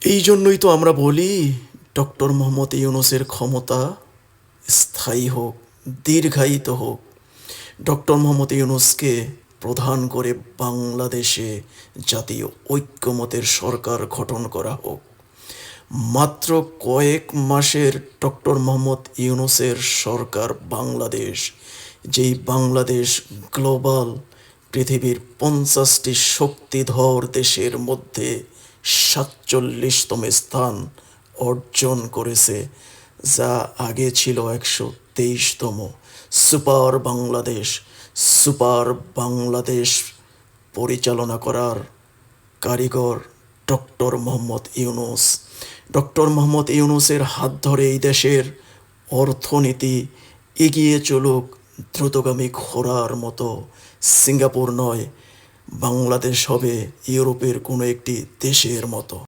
এই জন্যই তো আমরা বলি ডক্টর মোহাম্মদ ইউনূসের ক্ষমতা স্থায়ী হোক, দীর্ঘায়িত হোক। ডক্টর মোহাম্মদ ইউনূসকে প্রধান করে বাংলাদেশে জাতীয় ঐক্যমতের সরকার গঠন করা হোক। মাত্র কয়েক মাসের ডক্টর মোহাম্মদ ইউনূসের সরকার বাংলাদেশ, যেই বাংলাদেশ গ্লোবাল পৃথিবীর 50টি শক্তিধর দেশের মধ্যে 47তম স্থান অর্জন করেছে, যা আগে ছিল 123তম। সুপার বাংলাদেশ, সুপার বাংলাদেশ পরিচালনা করার কারিগর ডক্টর মোহাম্মদ ইউনূস। ডক্টর মোহাম্মদ ইউনূসের হাত ধরে এই দেশের অর্থনীতি এগিয়ে চলুক দ্রুতগামী ঘোড়ার মতো। সিঙ্গাপুর নয়, বাংলাদেশ হবে ইউরোপের কোনো একটি দেশের মতো।